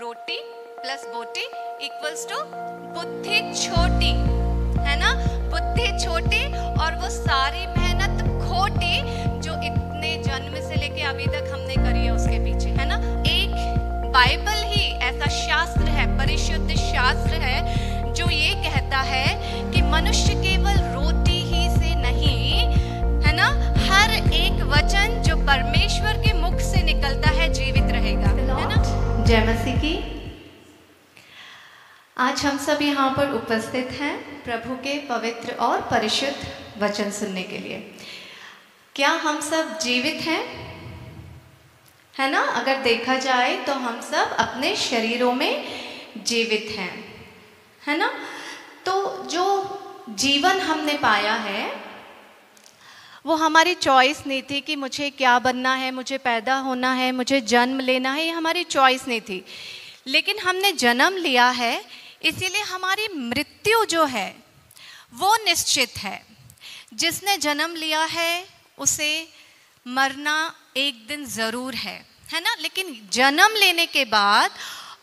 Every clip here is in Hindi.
रोटी प्लस बोटी इक्वल्स टू बुद्धि छोटी, है ना, बुद्धि छोटी और वो सारी मेहनत खोटी जो इतने जन्म से लेके अभी तक हमने करी है उसके पीछे, है ना। एक बाइबल ही ऐसा शास्त्र है, परिशुद्ध शास्त्र है जो ये कहता है कि मनुष्य केवल रोटी ही से नहीं, है ना, हर एक वचन जो परमेश्वर के मुख से निकलता है जीवित रहेगा, है ना। जय मसीह की। आज हम सब यहाँ पर उपस्थित हैं प्रभु के पवित्र और परिशुद्ध वचन सुनने के लिए। क्या हम सब जीवित हैं? है ना, अगर देखा जाए तो हम सब अपने शरीरों में जीवित हैं, है ना। तो जो जीवन हमने पाया है वो हमारी चॉइस नहीं थी कि मुझे क्या बनना है, मुझे पैदा होना है, मुझे जन्म लेना है, ये हमारी चॉइस नहीं थी। लेकिन हमने जन्म लिया है, इसीलिए हमारी मृत्यु जो है वो निश्चित है। जिसने जन्म लिया है उसे मरना एक दिन ज़रूर है ना। लेकिन जन्म लेने के बाद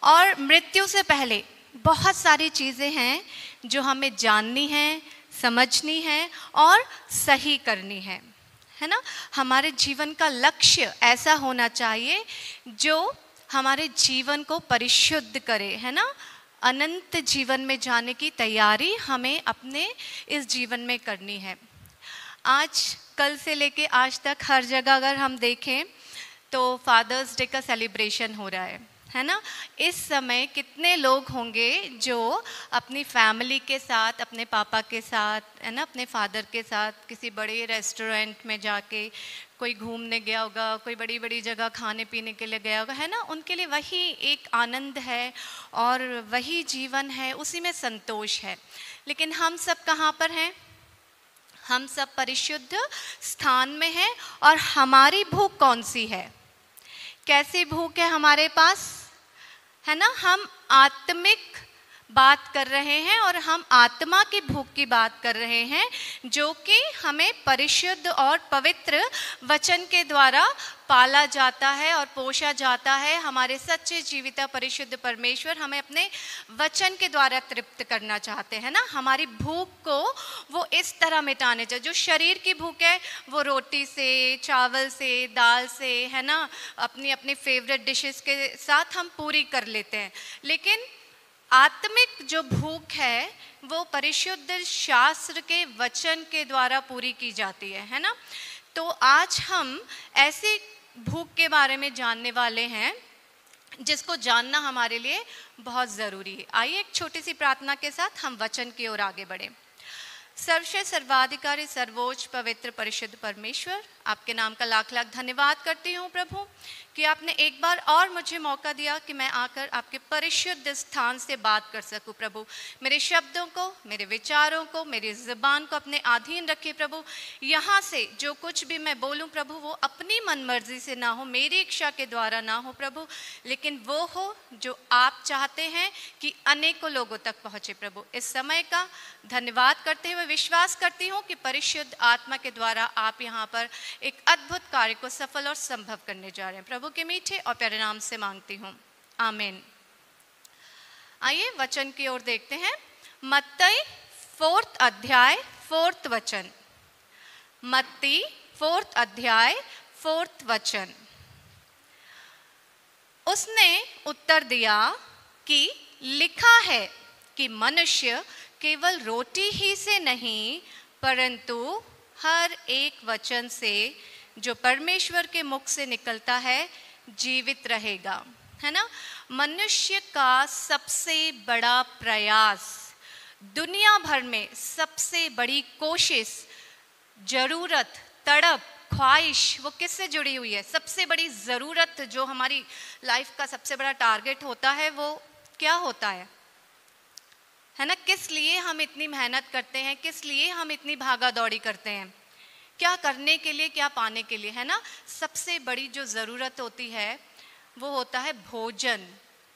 और मृत्यु से पहले बहुत सारी चीज़ें हैं जो हमें जाननी है, समझनी है और सही करनी है ना। हमारे जीवन का लक्ष्य ऐसा होना चाहिए जो हमारे जीवन को परिशुद्ध करे, है ना। अनंत जीवन में जाने की तैयारी हमें अपने इस जीवन में करनी है। आज कल से लेके आज तक हर जगह अगर हम देखें तो फादर्स डे का सेलिब्रेशन हो रहा है ना। इस समय कितने लोग होंगे जो अपनी फैमिली के साथ, अपने पापा के साथ, है ना, अपने फादर के साथ किसी बड़े रेस्टोरेंट में जाके कोई घूमने गया होगा, कोई बड़ी बड़ी जगह खाने पीने के लिए गया होगा, है ना। उनके लिए वही एक आनंद है और वही जीवन है, उसी में संतोष है। लेकिन हम सब कहाँ पर हैं? हम सब परिशुद्ध स्थान में हैं। और हमारी भूख कौन सी है? कैसी भूख है हमारे पास, है ना। हम आत्मिक बात कर रहे हैं और हम आत्मा की भूख की बात कर रहे हैं जो कि हमें परिशुद्ध और पवित्र वचन के द्वारा पाला जाता है और पोषा जाता है। हमारे सच्चे जीविता परिशुद्ध परमेश्वर हमें अपने वचन के द्वारा तृप्त करना चाहते हैं ना। हमारी भूख को वो इस तरह मिटाने चाहिए। जो शरीर की भूख है वो रोटी से, चावल से, दाल से, है ना, अपनी अपनी फेवरेट डिशेस के साथ हम पूरी कर लेते हैं। लेकिन आत्मिक जो भूख है वो परिशुद्ध शास्त्र के वचन के द्वारा पूरी की जाती है ना। तो आज हम ऐसी भूख के बारे में जानने वाले हैं जिसको जानना हमारे लिए बहुत ज़रूरी है। आइए एक छोटी सी प्रार्थना के साथ हम वचन की ओर आगे बढ़ें। सर्वश्रेष्ठ सर्वाधिकारी सर्वोच्च पवित्र परिशुद्ध परमेश्वर, आपके नाम का लाख लाख धन्यवाद करती हूँ प्रभु कि आपने एक बार और मुझे मौका दिया कि मैं आकर आपके परिशुद्ध स्थान से बात कर सकूं। प्रभु मेरे शब्दों को, मेरे विचारों को, मेरी ज़ुबान को अपने अधीन रखिए प्रभु। यहाँ से जो कुछ भी मैं बोलूँ प्रभु वो अपनी मन मर्जी से ना हो, मेरी इच्छा के द्वारा ना हो प्रभु, लेकिन वो हो जो आप चाहते हैं कि अनेकों लोगों तक पहुँचे। प्रभु इस समय का धन्यवाद करते हुए विश्वास करती हूँ कि परिशुद्ध आत्मा के द्वारा आप यहाँ पर एक अद्भुत कार्य को सफल और संभव करने जा रहे हैं। प्रभु के मीठे और प्यारे नाम से मांगती हूँ, आमीन। आइए वचन की ओर देखते हैं। मत्ती 4th अध्याय 4th वचन। मत्ती 4th अध्याय 4th वचन। उसने उत्तर दिया कि लिखा है कि मनुष्य केवल रोटी ही से नहीं परंतु हर एक वचन से जो परमेश्वर के मुख से निकलता है जीवित रहेगा, है ना। मनुष्य का सबसे बड़ा प्रयास, दुनिया भर में सबसे बड़ी कोशिश, जरूरत, तड़प, ख्वाहिश वो किससे जुड़ी हुई है? सबसे बड़ी ज़रूरत जो हमारी लाइफ का सबसे बड़ा टारगेट होता है वो क्या होता है ना। किस लिए हम इतनी मेहनत करते हैं, किस लिए हम इतनी भागा दौड़ी करते हैं, क्या करने के लिए, क्या पाने के लिए, है ना। सबसे बड़ी जो ज़रूरत होती है वो होता है भोजन।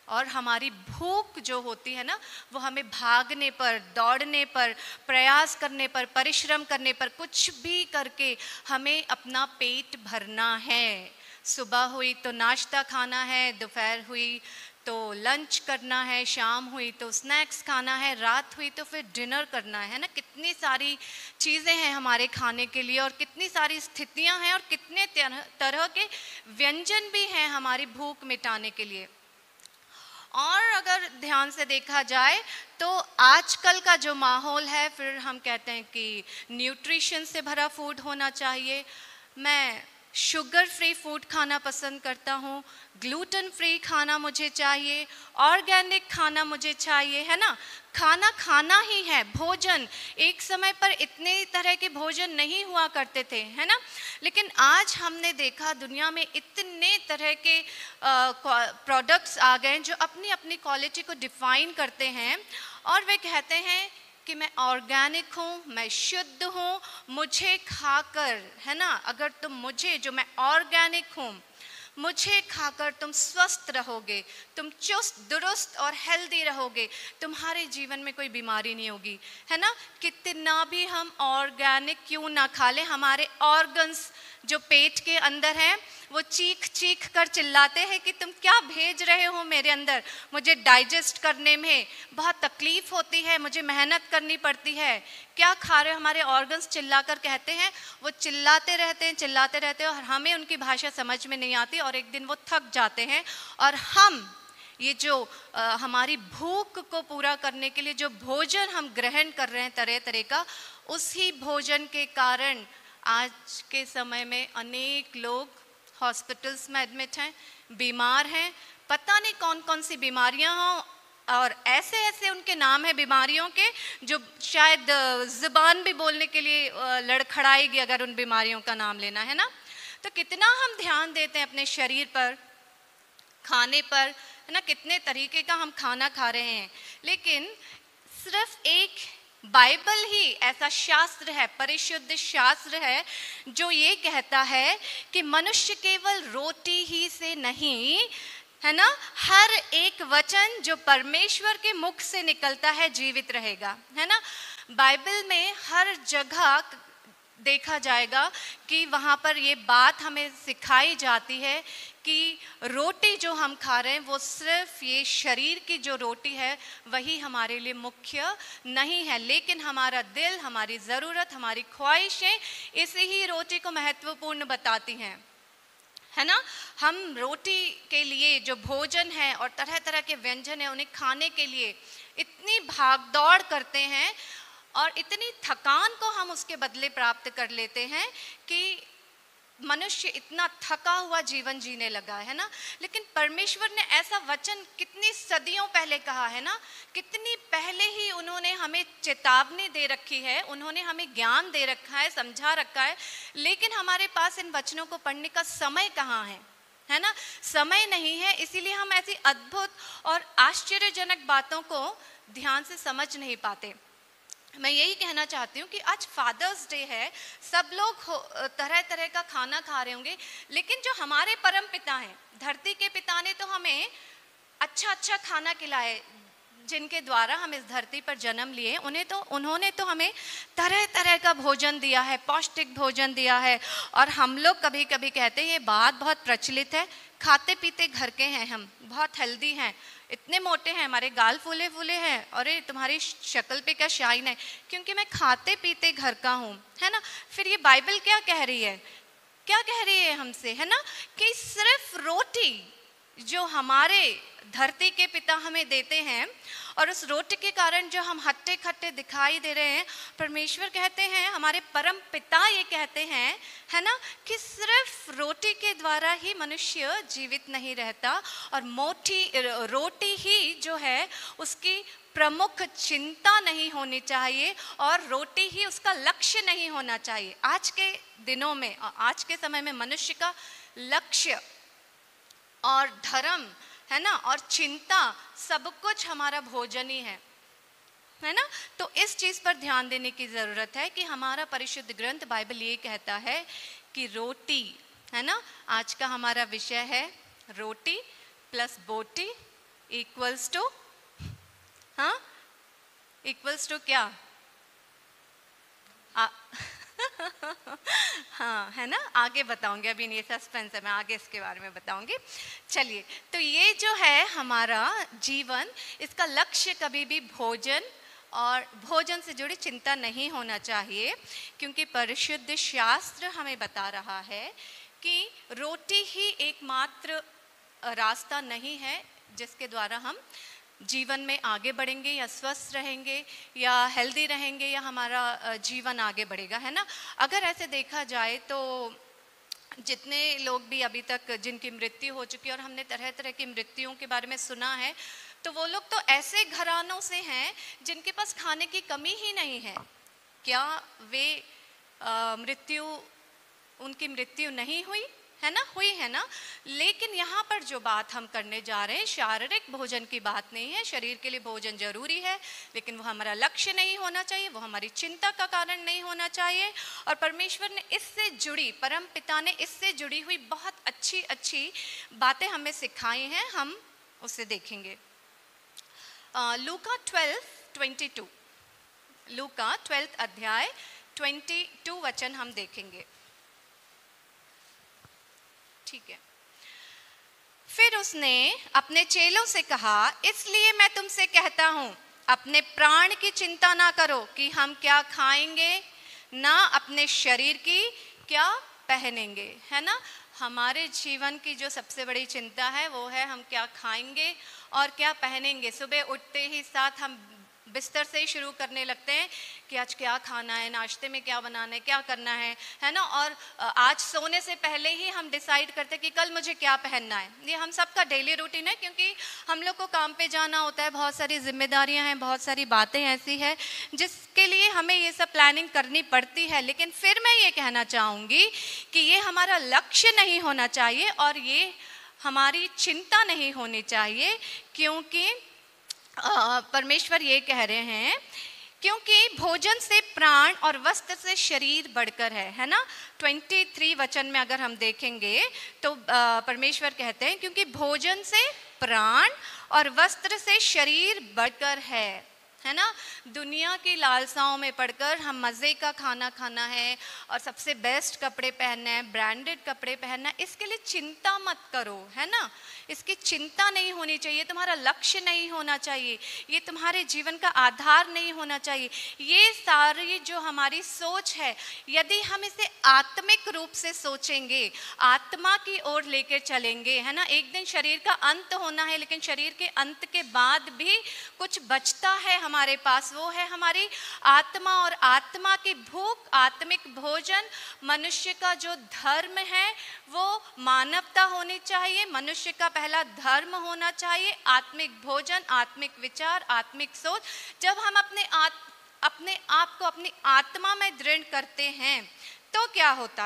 और हमारी भूख जो होती है ना वो हमें भागने पर, दौड़ने पर, प्रयास करने पर, परिश्रम करने पर, कुछ भी करके हमें अपना पेट भरना है। सुबह हुई तो नाश्ता खाना है, दोपहर हुई तो लंच करना है, शाम हुई तो स्नैक्स खाना है, रात हुई तो फिर डिनर करना है ना। कितनी सारी चीज़ें हैं हमारे खाने के लिए और कितनी सारी स्थितियां हैं और कितने तरह के व्यंजन भी हैं हमारी भूख मिटाने के लिए। और अगर ध्यान से देखा जाए तो आजकल का जो माहौल है, फिर हम कहते हैं कि न्यूट्रिशन से भरा फूड होना चाहिए। मैं शुगर फ्री फूड खाना पसंद करता हूँ, ग्लूटेन फ्री खाना मुझे चाहिए, ऑर्गेनिक खाना मुझे चाहिए, है ना। खाना खाना ही है, भोजन। एक समय पर इतने तरह के भोजन नहीं हुआ करते थे, है ना। लेकिन आज हमने देखा दुनिया में इतने तरह के प्रोडक्ट्स आ गए जो अपनी अपनी क्वालिटी को डिफाइन करते हैं और वे कहते हैं कि मैं ऑर्गेनिक हूँ, मैं शुद्ध हूँ, मुझे खाकर, है ना, अगर तुम मुझे, जो मैं ऑर्गेनिक हूँ, मुझे खाकर तुम स्वस्थ रहोगे, तुम चुस्त दुरुस्त और हेल्दी रहोगे, तुम्हारे जीवन में कोई बीमारी नहीं होगी, है ना। कितना भी हम ऑर्गेनिक क्यों ना खा लें, हमारे ऑर्गन्स जो पेट के अंदर हैं वो चीख चीख कर चिल्लाते हैं कि तुम क्या भेज रहे हो मेरे अंदर, मुझे डाइजेस्ट करने में बहुत तकलीफ होती है, मुझे मेहनत करनी पड़ती है, क्या खा रहे हो। हमारे ऑर्गन्स चिल्लाकर कहते हैं, वो चिल्लाते रहते हैं और हमें उनकी भाषा समझ में नहीं आती और एक दिन वो थक जाते हैं और हम ये जो हमारी भूख को पूरा करने के लिए जो भोजन हम ग्रहण कर रहे हैं तरह तरह का, उसी भोजन के कारण आज के समय में अनेक लोग हॉस्पिटल्स में एडमिट हैं, बीमार हैं, पता नहीं कौन कौन सी बीमारियां हों और ऐसे ऐसे उनके नाम हैं बीमारियों के जो शायद ज़ुबान भी बोलने के लिए लड़खड़ाएगी अगर उन बीमारियों का नाम लेना, है ना। तो कितना हम ध्यान देते हैं अपने शरीर पर, खाने पर, है ना, कितने तरीके का हम खाना खा रहे हैं। लेकिन सिर्फ एक बाइबल ही ऐसा शास्त्र है, परिशुद्ध शास्त्र है, जो ये कहता है कि मनुष्य केवल रोटी ही से नहीं, है ना, हर एक वचन जो परमेश्वर के मुख से निकलता है जीवित रहेगा, है ना। बाइबल में हर जगह देखा जाएगा कि वहाँ पर ये बात हमें सिखाई जाती है कि रोटी जो हम खा रहे हैं वो सिर्फ ये शरीर की जो रोटी है वही हमारे लिए मुख्य नहीं है, लेकिन हमारा दिल, हमारी ज़रूरत, हमारी ख्वाहिशें इसी ही रोटी को महत्वपूर्ण बताती हैं, है ना। हम रोटी के लिए जो भोजन है और तरह तरह के व्यंजन है उन्हें खाने के लिए इतनी भागदौड़ करते हैं और इतनी थकान को हम उसके बदले प्राप्त कर लेते हैं कि मनुष्य इतना थका हुआ जीवन जीने लगा है ना। लेकिन परमेश्वर ने ऐसा वचन कितनी सदियों पहले कहा है ना, कितनी पहले ही उन्होंने हमें चेतावनी दे रखी है, उन्होंने हमें ज्ञान दे रखा है, समझा रखा है, लेकिन हमारे पास इन वचनों को पढ़ने का समय कहाँ है ना, समय नहीं है। इसीलिए हम ऐसी अद्भुत और आश्चर्यजनक बातों को ध्यान से समझ नहीं पाते। मैं यही कहना चाहती हूँ कि आज फादर्स डे है, सब लोग तरह तरह का खाना खा रहे होंगे, लेकिन जो हमारे परम पिता हैं, धरती के पिता ने तो हमें अच्छा अच्छा खाना खिलाए, जिनके द्वारा हम इस धरती पर जन्म लिए, उन्होंने तो हमें तरह तरह का भोजन दिया है, पौष्टिक भोजन दिया है। और हम लोग कभी कभी कहते हैं, ये बात बहुत प्रचलित है, खाते पीते घर के हैं, हम बहुत हेल्दी हैं, इतने मोटे हैं, हमारे गाल फूले फूले हैं, अरे तुम्हारी शक्ल पे क्या शाइन है, क्योंकि मैं खाते पीते घर का हूँ, है ना। फिर ये बाइबल क्या कह रही है, क्या कह रही है हमसे, है ना, कि सिर्फ रोटी जो हमारे धरती के पिता हमें देते हैं और उस रोटी के कारण जो हम हट्टे खट्टे दिखाई दे रहे हैं, परमेश्वर कहते हैं, हमारे परम पिता ये कहते हैं, है ना, कि सिर्फ रोटी के द्वारा ही मनुष्य जीवित नहीं रहता और रोटी ही जो है उसकी प्रमुख चिंता नहीं होनी चाहिए और रोटी ही उसका लक्ष्य नहीं होना चाहिए। आज के दिनों में, आज के समय में मनुष्य का लक्ष्य और धर्म, है ना, और चिंता, सब कुछ हमारा भोजन ही है ना। तो इस चीज़ पर ध्यान देने की ज़रूरत है कि हमारा परिशुद्ध ग्रंथ बाइबल ये कहता है कि रोटी, है ना, आज का हमारा विषय है रोटी प्लस बोटी इक्वल्स टू, हाँ, इक्वल्स टू क्या हाँ, है ना, आगे बताऊंगी, अभी ये सस्पेंस है, मैं आगे इसके बारे में बताऊंगी। चलिए, तो ये जो है हमारा जीवन, इसका लक्ष्य कभी भी भोजन और भोजन से जुड़ी चिंता नहीं होना चाहिए, क्योंकि परिशुद्ध शास्त्र हमें बता रहा है कि रोटी ही एकमात्र रास्ता नहीं है जिसके द्वारा हम जीवन में आगे बढ़ेंगे या स्वस्थ रहेंगे या हेल्दी रहेंगे या हमारा जीवन आगे बढ़ेगा, है ना। अगर ऐसे देखा जाए तो जितने लोग भी अभी तक जिनकी मृत्यु हो चुकी है, और हमने तरह तरह की मृत्युओं के बारे में सुना है, तो वो लोग तो ऐसे घरानों से हैं जिनके पास खाने की कमी ही नहीं है। क्या वे उनकी मृत्यु नहीं हुई, है ना, हुई है ना। लेकिन यहाँ पर जो बात हम करने जा रहे हैं, शारीरिक भोजन की बात नहीं है। शरीर के लिए भोजन जरूरी है, लेकिन वो हमारा लक्ष्य नहीं होना चाहिए, वो हमारी चिंता का कारण नहीं होना चाहिए। और परमेश्वर ने इससे जुड़ी, परम पिता ने इससे जुड़ी हुई बहुत अच्छी अच्छी बातें हमें सिखाई हैं, हम उसे देखेंगे। लूका 12:22, लूका 12 अध्याय 22 वचन हम देखेंगे। ठीक है। फिर उसने अपने चेलों से कहा, इसलिए मैं तुमसे कहता हूं, अपने प्राण की चिंता ना करो कि हम क्या खाएंगे, ना अपने शरीर की क्या पहनेंगे, है ना। हमारे जीवन की जो सबसे बड़ी चिंता है वो है हम क्या खाएंगे और क्या पहनेंगे। सुबह उठते ही साथ हम बिस्तर से ही शुरू करने लगते हैं कि आज क्या खाना है, नाश्ते में क्या बनाना है, क्या करना है ना। और आज सोने से पहले ही हम डिसाइड करते हैं कि कल मुझे क्या पहनना है। ये हम सबका डेली रूटीन है, क्योंकि हम लोग को काम पे जाना होता है, बहुत सारी जिम्मेदारियां हैं, बहुत सारी बातें ऐसी है जिसके लिए हमें ये सब प्लानिंग करनी पड़ती है। लेकिन फिर मैं ये कहना चाहूँगी कि ये हमारा लक्ष्य नहीं होना चाहिए और ये हमारी चिंता नहीं होनी चाहिए, क्योंकि परमेश्वर ये कह रहे हैं, क्योंकि भोजन से प्राण और वस्त्र से शरीर बढ़कर है ना। 23 वचन में अगर हम देखेंगे तो परमेश्वर कहते हैं, क्योंकि भोजन से प्राण और वस्त्र से शरीर बढ़कर है ना। दुनिया की लालसाओं में पड़कर हम मज़े का खाना खाना है और सबसे बेस्ट कपड़े पहनना है, ब्रांडेड कपड़े पहनना है, इसके लिए चिंता मत करो, है ना। इसकी चिंता नहीं होनी चाहिए, तुम्हारा लक्ष्य नहीं होना चाहिए, ये तुम्हारे जीवन का आधार नहीं होना चाहिए। ये सारी जो हमारी सोच है, यदि हम इसे आत्मिक रूप से सोचेंगे, आत्मा की ओर लेकर चलेंगे, है ना। एक दिन शरीर का अंत होना है, लेकिन शरीर के अंत के बाद भी कुछ बचता है हमारे पास, वो है हमारी आत्मा। और आत्मा की भूख, आत्मिक भोजन, मनुष्य का जो धर्म है वो मानवता होनी चाहिए। मनुष्य का पहला धर्म होना चाहिए आत्मिक भोजन, आत्मिक विचार, आत्मिक सोच। जब हम अपने आप को अपनी आत्मा में दृढ़ करते हैं तो क्या होता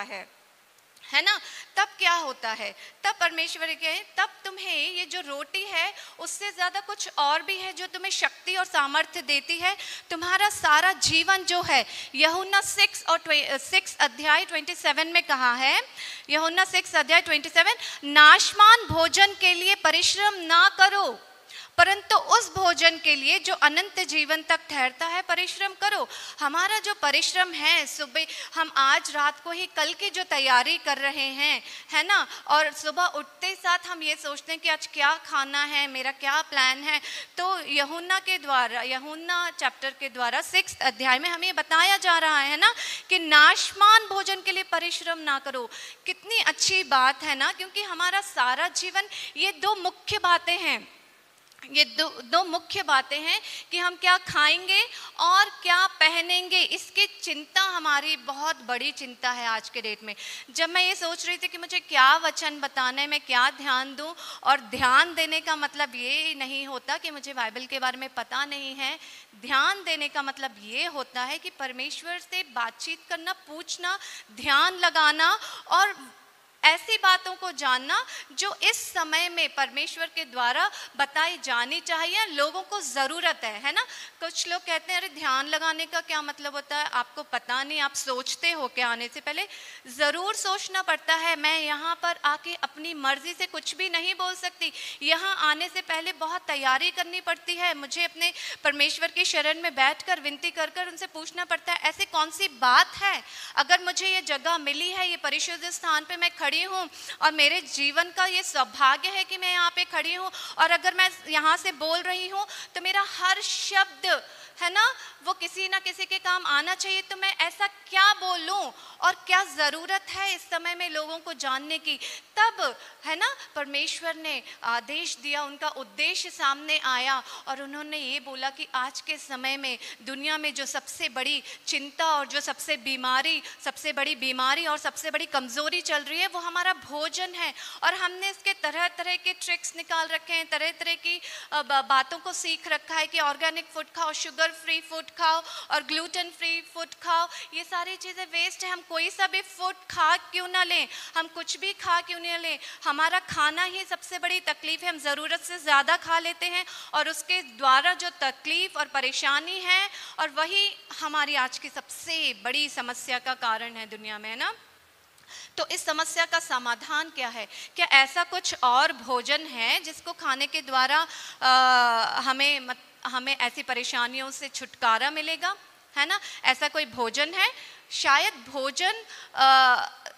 है ना। तब क्या होता है, तब परमेश्वर के, तब तुम्हें ये जो रोटी है उससे ज़्यादा कुछ और भी है जो तुम्हें शक्ति और सामर्थ्य देती है। तुम्हारा सारा जीवन जो है, यूहन्ना 6 अध्याय 27 में कहा है, यूहन्ना 6 अध्याय 27, नाशवान भोजन के लिए परिश्रम ना करो, परंतु उस भोजन के लिए जो अनंत जीवन तक ठहरता है परिश्रम करो। हमारा जो परिश्रम है, सुबह हम आज रात को ही कल की जो तैयारी कर रहे हैं, है ना, और सुबह उठते साथ हम ये सोचते हैं कि आज क्या खाना है, मेरा क्या प्लान है। तो यूहन्ना के द्वारा, यूहन्ना चैप्टर के द्वारा 6 अध्याय में हमें बताया जा रहा है ना कि नाशवान भोजन के लिए परिश्रम ना करो। कितनी अच्छी बात है ना, क्योंकि हमारा सारा जीवन, ये दो मुख्य बातें हैं, ये दो मुख्य बातें हैं कि हम क्या खाएंगे और क्या पहनेंगे। इसकी चिंता हमारी बहुत बड़ी चिंता है आज के डेट में। जब मैं ये सोच रही थी कि मुझे क्या वचन बताना है, मैं क्या ध्यान दूं, और ध्यान देने का मतलब ये नहीं होता कि मुझे बाइबल के बारे में पता नहीं है। ध्यान देने का मतलब ये होता है कि परमेश्वर से बातचीत करना, पूछना, ध्यान लगाना और ऐसी बातों को जानना जो इस समय में परमेश्वर के द्वारा बताई जानी चाहिए, लोगों को ज़रूरत है ना। कुछ लोग कहते हैं अरे ध्यान लगाने का क्या मतलब होता है, आपको पता नहीं, आप सोचते हो क्या आने से पहले? ज़रूर सोचना पड़ता है। मैं यहाँ पर आके अपनी मर्जी से कुछ भी नहीं बोल सकती, यहाँ आने से पहले बहुत तैयारी करनी पड़ती है। मुझे अपने परमेश्वर की शरण में बैठकर विनती कर कर उनसे पूछना पड़ता है ऐसी कौन सी बात है, अगर मुझे ये जगह मिली है, ये परिशुद्ध स्थान पे मैं खड़ी हूँ और मेरे जीवन का ये सौभाग्य है कि मैं यहाँ पे खड़ी हूँ, और अगर मैं यहाँ से बोल रही हूँ तो मेरा हर शब्द है ना वो किसी ना किसी के काम आना चाहिए। तो मैं ऐसा क्या बोलूं और क्या ज़रूरत है इस समय में लोगों को जानने की। तब है ना परमेश्वर ने आदेश दिया, उनका उद्देश्य सामने आया और उन्होंने ये बोला कि आज के समय में दुनिया में जो सबसे बड़ी चिंता और जो सबसे बड़ी बीमारी और सबसे बड़ी कमज़ोरी चल रही है वो हमारा भोजन है। और हमने इसके तरह तरह के ट्रिक्स निकाल रखे हैं, तरह तरह की बातों को सीख रखा है कि ऑर्गेनिक फूड खाओ, शुगर फ्री फूड खाओ और ग्लूटेन फ्री फूड खाओ। ये सारी चीज़ें वेस्ट है। हम कोई सा भी फूड खा क्यों ना लें, हम कुछ भी खा क्यों ना लें, हमारा खाना ही सबसे बड़ी तकलीफ है। हम ज़रूरत से ज़्यादा खा लेते हैं और उसके द्वारा जो तकलीफ और परेशानी है, और वही हमारी आज की सबसे बड़ी समस्या का कारण है दुनिया में, है ना। तो इस समस्या का समाधान क्या है? क्या ऐसा कुछ और भोजन है जिसको खाने के द्वारा हमें ऐसी परेशानियों से छुटकारा मिलेगा, है ना? ऐसा कोई भोजन है? शायद भोजन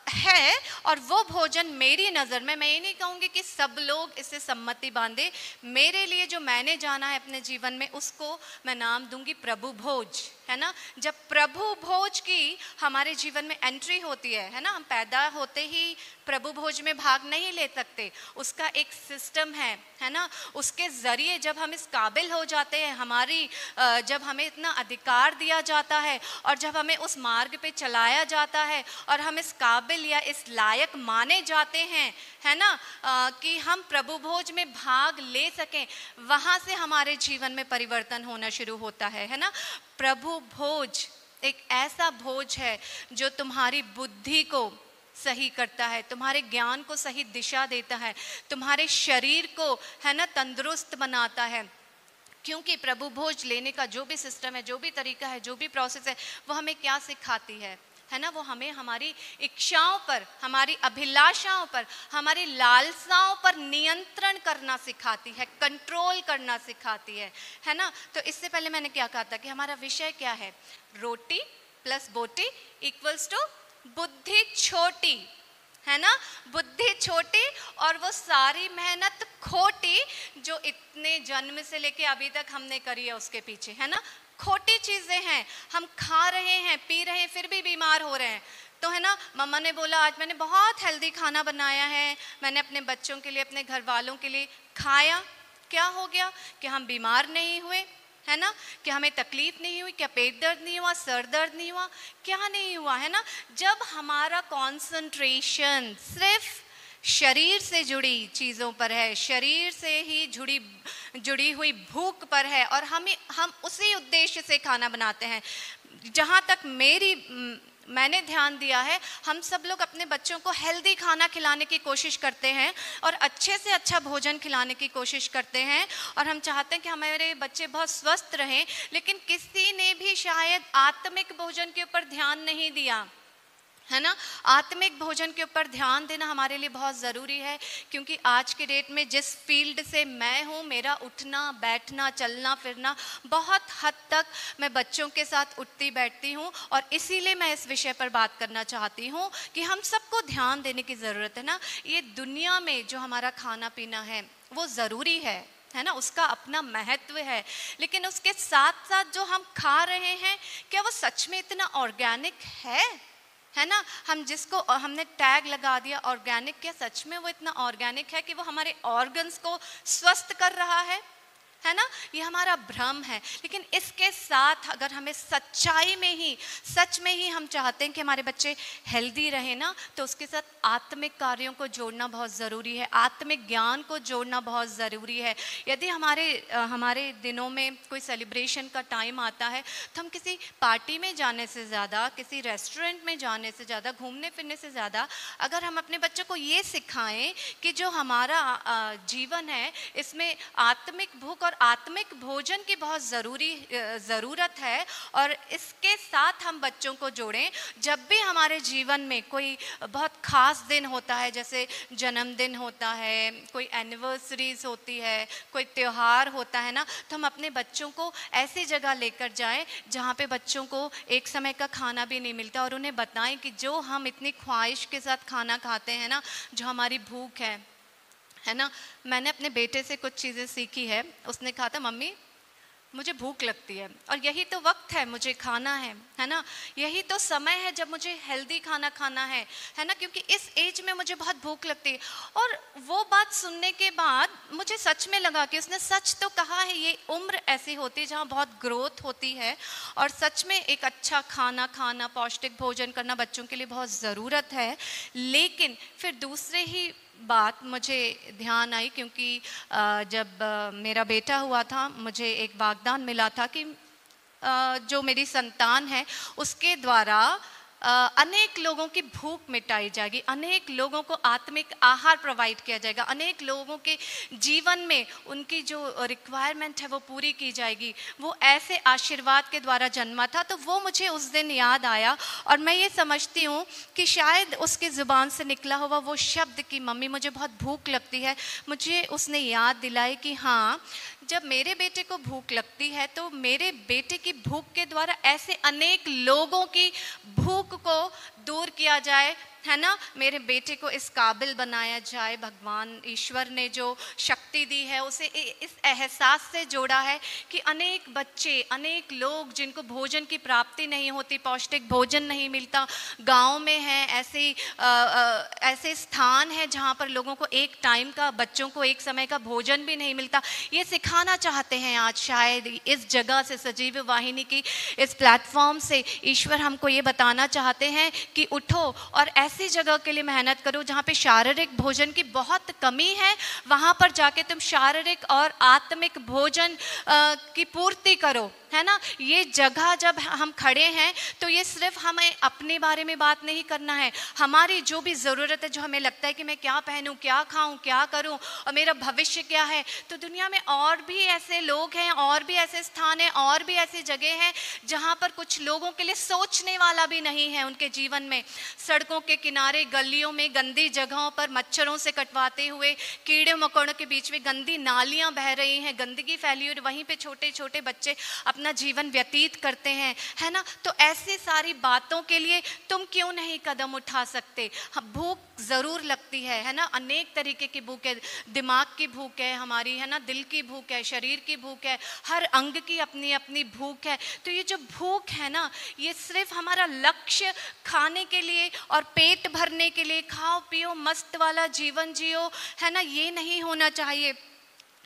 है, और वो भोजन मेरी नज़र में, मैं ये नहीं कहूँगी कि सब लोग इससे सम्मति बांधे, मेरे लिए जो मैंने जाना है अपने जीवन में उसको मैं नाम दूंगी प्रभु भोज, है ना। जब प्रभु भोज की हमारे जीवन में एंट्री होती है ना, हम पैदा होते ही प्रभु भोज में भाग नहीं ले सकते, उसका एक सिस्टम है ना। उसके ज़रिए जब हम इस काबिल हो जाते हैं, जब हमें इतना अधिकार दिया जाता है और जब हमें उस मार्ग पे चलाया जाता है और हम इस काबिल या इस लायक माने जाते हैं, है ना, कि हम प्रभु भोज में भाग ले सकें, वहाँ से हमारे जीवन में परिवर्तन होना शुरू होता है ना। प्रभु भोज एक ऐसा भोज है जो तुम्हारी बुद्धि को सही करता है, तुम्हारे ज्ञान को सही दिशा देता है, तुम्हारे शरीर को है ना तंदुरुस्त बनाता है। क्योंकि प्रभु भोज लेने का जो भी सिस्टम है, जो भी तरीका है, जो भी प्रोसेस है, वो हमें क्या सिखाती है ना, वो हमें हमारी इच्छाओं पर, हमारी अभिलाषाओं पर, हमारी लालसाओं पर नियंत्रण करना सिखाती है, कंट्रोल करना सिखाती है ना। तो इससे पहले मैंने क्या कहा था कि हमारा विषय क्या है? रोटी प्लस बोटी इक्वल्स टू बुद्धि छोटी, है ना। बुद्धि छोटी और वो सारी मेहनत खोटी जो इतने जन्म से लेके अभी तक हमने करी है उसके पीछे, है ना। खोटी चीज़ें हैं, हम खा रहे हैं, पी रहे हैं, फिर भी बीमार हो रहे हैं। तो है ना, मम्मा ने बोला आज मैंने बहुत हेल्दी खाना बनाया है, मैंने अपने बच्चों के लिए, अपने घर वालों के लिए खाया, क्या हो गया कि हम बीमार नहीं हुए, है ना, कि हमें तकलीफ नहीं हुई, क्या पेट दर्द नहीं हुआ, सर दर्द नहीं हुआ, क्या नहीं हुआ, है ना। जब हमारा कंसंट्रेशन सिर्फ शरीर से जुड़ी चीज़ों पर है, शरीर से ही जुड़ी हुई भूख पर है, और हम उसी उद्देश्य से खाना बनाते हैं। जहाँ तक मैंने ध्यान दिया है, हम सब लोग अपने बच्चों को हेल्दी खाना खिलाने की कोशिश करते हैं और अच्छे से अच्छा भोजन खिलाने की कोशिश करते हैं, और हम चाहते हैं कि हमारे बच्चे बहुत स्वस्थ रहें, लेकिन किसी ने भी शायद आत्मिक भोजन के ऊपर ध्यान नहीं दिया, है ना। आत्मिक भोजन के ऊपर ध्यान देना हमारे लिए बहुत ज़रूरी है, क्योंकि आज के डेट में जिस फील्ड से मैं हूँ, मेरा उठना बैठना चलना फिरना बहुत हद तक मैं बच्चों के साथ उठती बैठती हूँ, और इसीलिए मैं इस विषय पर बात करना चाहती हूँ कि हम सबको ध्यान देने की ज़रूरत है ना। ये दुनिया में जो हमारा खाना पीना है वो ज़रूरी है ना, उसका अपना महत्व है, लेकिन उसके साथ साथ जो हम खा रहे हैं क्या वो सच में इतना ऑर्गेनिक है ना। जिसको हमने टैग लगा दिया ऑर्गेनिक, क्या सच में वो इतना ऑर्गेनिक है कि वो हमारे ऑर्गन्स को स्वस्थ कर रहा है है ना, ये हमारा भ्रम है। लेकिन इसके साथ अगर हमें सच्चाई में ही, सच में ही हम चाहते हैं कि हमारे बच्चे हेल्दी रहे ना, तो उसके साथ आत्मिक कार्यों को जोड़ना बहुत ज़रूरी है, आत्मिक ज्ञान को जोड़ना बहुत ज़रूरी है। यदि हमारे दिनों में कोई सेलिब्रेशन का टाइम आता है तो हम किसी पार्टी में जाने से ज़्यादा, किसी रेस्टोरेंट में जाने से ज़्यादा, घूमने फिरने से ज़्यादा अगर हम अपने बच्चों को ये सिखाएं कि जो हमारा जीवन है इसमें आत्मिक भूख और आत्मिक भोजन की बहुत ज़रूरत है, और इसके साथ हम बच्चों को जोड़ें। जब भी हमारे जीवन में कोई बहुत ख़ास दिन होता है, जैसे जन्मदिन होता है, कोई एनिवर्सरीज होती है, कोई त्यौहार होता है ना, तो हम अपने बच्चों को ऐसी जगह लेकर जाएं जहाँ पे बच्चों को एक समय का खाना भी नहीं मिलता, और उन्हें बताएं कि जो हम इतनी ख्वाहिश के साथ खाना खाते हैं ना, जो हमारी भूख है ना। मैंने अपने बेटे से कुछ चीज़ें सीखी है। उसने कहा था, मम्मी मुझे भूख लगती है और यही तो वक्त है, मुझे खाना है ना, यही तो समय है जब मुझे हेल्दी खाना खाना है ना, क्योंकि इस एज में मुझे बहुत भूख लगती है। और वो बात सुनने के बाद मुझे सच में लगा कि उसने सच तो कहा है, ये उम्र ऐसी होती है जहाँ बहुत ग्रोथ होती है, और सच में एक अच्छा खाना खाना, पौष्टिक भोजन करना बच्चों के लिए बहुत ज़रूरत है। लेकिन फिर दूसरे ही बात मुझे ध्यान आई, क्योंकि जब मेरा बेटा हुआ था मुझे एक वाग्दान मिला था कि जो मेरी संतान है उसके द्वारा अनेक लोगों की भूख मिटाई जाएगी, अनेक लोगों को आत्मिक आहार प्रोवाइड किया जाएगा, अनेक लोगों के जीवन में उनकी जो रिक्वायरमेंट है वो पूरी की जाएगी। वो ऐसे आशीर्वाद के द्वारा जन्मा था। तो वो मुझे उस दिन याद आया, और मैं ये समझती हूँ कि शायद उसकी ज़ुबान से निकला हुआ वो शब्द कि मम्मी मुझे बहुत भूख लगती है, मुझे उसने याद दिलाई कि हाँ, जब मेरे बेटे को भूख लगती है तो मेरे बेटे की भूख के द्वारा ऐसे अनेक लोगों की भूख को दूर किया जाए, है ना। मेरे बेटे को इस काबिल बनाया जाए, भगवान ईश्वर ने जो शक्ति दी है उसे इस एहसास से जोड़ा है कि अनेक बच्चे, अनेक लोग जिनको भोजन की प्राप्ति नहीं होती, पौष्टिक भोजन नहीं मिलता, गांव में हैं ऐसे स्थान हैं जहां पर लोगों को एक टाइम का, बच्चों को एक समय का भोजन भी नहीं मिलता। ये सिखाना चाहते हैं आज शायद इस जगह से, सजीव वाहिनी की इस प्लेटफॉर्म से ईश्वर हमको ये बताना चाहते हैं कि उठो और ऐसी जगह के लिए मेहनत करो जहाँ पे शारीरिक भोजन की बहुत कमी है, वहाँ पर जाके तुम शारीरिक और आत्मिक भोजन की पूर्ति करो, है ना। ये जगह जब हम खड़े हैं तो ये सिर्फ हमें अपने बारे में बात नहीं करना है, हमारी जो भी ज़रूरत है, जो हमें लगता है कि मैं क्या पहनूं, क्या खाऊं, क्या करूं और मेरा भविष्य क्या है, तो दुनिया में और भी ऐसे लोग हैं, और भी ऐसे स्थान हैं, और भी ऐसी जगह हैं जहां पर कुछ लोगों के लिए सोचने वाला भी नहीं है उनके जीवन में। सड़कों के किनारे, गलियों में, गंदी जगहों पर मच्छरों से कटवाते हुए, कीड़े मकोड़ों के बीच में गंदी नालियां बह रही हैं, गंदगी फैली और वहीं पे छोटे छोटे बच्चे अपना जीवन व्यतीत करते हैं, है ना। तो ऐसी सारी बातों के लिए तुम क्यों नहीं कदम उठा सकते। भूख ज़रूर लगती है ना, अनेक तरीके की भूख है, दिमाग की भूख है हमारी, है ना, दिल की भूख है, शरीर की भूख है, हर अंग की अपनी अपनी भूख है। तो ये जो भूख है ना, ये सिर्फ हमारा लक्ष्य खाने के लिए और पेट भरने के लिए, खाओ पियो मस्त वाला जीवन जियो, है ना, ये नहीं होना चाहिए।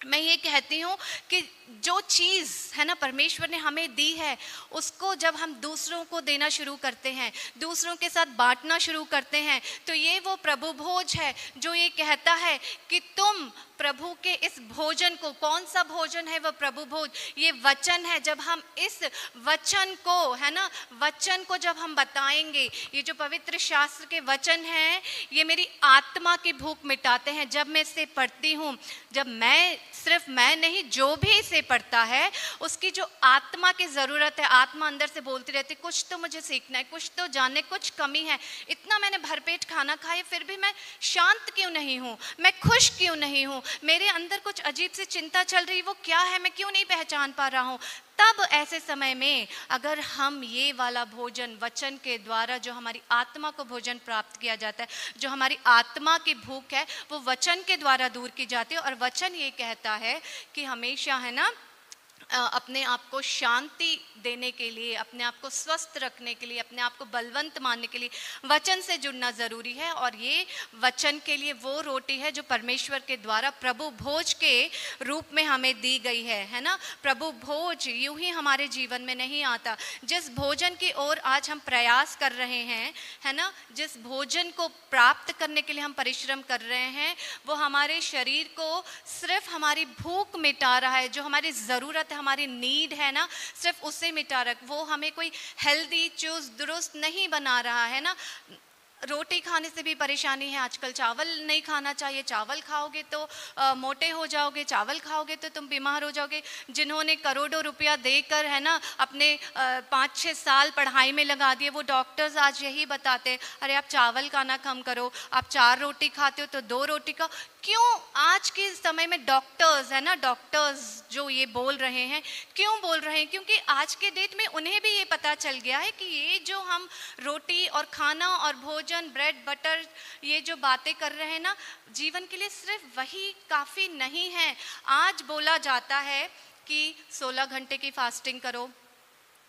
मैं ये कहती हूँ कि जो चीज़ है ना परमेश्वर ने हमें दी है, उसको जब हम दूसरों को देना शुरू करते हैं, दूसरों के साथ बांटना शुरू करते हैं, तो ये वो प्रभु भोज है जो ये कहता है कि तुम प्रभु के इस भोजन को, कौन सा भोजन है वो प्रभु भोज, ये वचन है। जब हम इस वचन को, है ना, वचन को जब हम बताएंगे, ये जो पवित्र शास्त्र के वचन हैं, ये मेरी आत्मा की भूख मिटाते हैं। जब मैं इसे पढ़ती हूँ, जब मैं, सिर्फ मैं नहीं, जो भी इसे पढ़ता है उसकी जो आत्मा की ज़रूरत है, आत्मा अंदर से बोलती रहती है कुछ तो मुझे सीखना है, कुछ तो जानने, कुछ कमी है, इतना मैंने भरपेट खाना खाया फिर भी मैं शांत क्यों नहीं हूँ, मैं खुश क्यों नहीं हूँ, मेरे अंदर कुछ अजीब सी चिंता चल रही, वो क्या है, मैं क्यों नहीं पहचान पा रहा हूँ। तब ऐसे समय में अगर हम ये वाला भोजन वचन के द्वारा, जो हमारी आत्मा को भोजन प्राप्त किया जाता है, जो हमारी आत्मा की भूख है, वो वचन के द्वारा दूर की जाती है। और वचन ये कहता है कि हमेशा, है ना, अपने आप को शांति देने के लिए, अपने आप को स्वस्थ रखने के लिए, अपने आप को बलवंत मानने के लिए वचन से जुड़ना ज़रूरी है। और ये वचन के लिए वो रोटी है जो परमेश्वर के द्वारा प्रभु भोज के रूप में हमें दी गई है ना। प्रभु भोज यूं ही हमारे जीवन में नहीं आता। जिस भोजन की ओर आज हम प्रयास कर रहे हैं, है ना, जिस भोजन को प्राप्त करने के लिए हम परिश्रम कर रहे हैं, वो हमारे शरीर को सिर्फ हमारी भूख मिटा रहा है, जो हमारी ज़रूरत है, हमारी नीड है ना, सिर्फ उसे मिटा रहा है। वो हमें कोई हेल्दी चुस्त दुरुस्त नहीं बना रहा है ना। रोटी खाने से भी परेशानी है आजकल। चावल नहीं खाना चाहिए, चावल खाओगे तो मोटे हो जाओगे, चावल खाओगे तो तुम बीमार हो जाओगे। जिन्होंने करोड़ों रुपया देकर, है ना, अपने 5-6 साल पढ़ाई में लगा दिए, वो डॉक्टर्स आज यही बताते हैं, अरे आप चावल खाना कम करो, आप 4 रोटी खाते हो तो 2 रोटी खाओ। क्यों आज के समय में डॉक्टर्स, है ना, डॉक्टर्स जो ये बोल रहे हैं, क्यों बोल रहे हैं? क्योंकि आज के डेट में उन्हें भी ये पता चल गया है कि ये जो हम रोटी और खाना और भोजन, ब्रेड बटर, ये जो बातें कर रहे हैं ना, जीवन के लिए सिर्फ वही काफ़ी नहीं है। आज बोला जाता है कि 16 घंटे की फास्टिंग करो,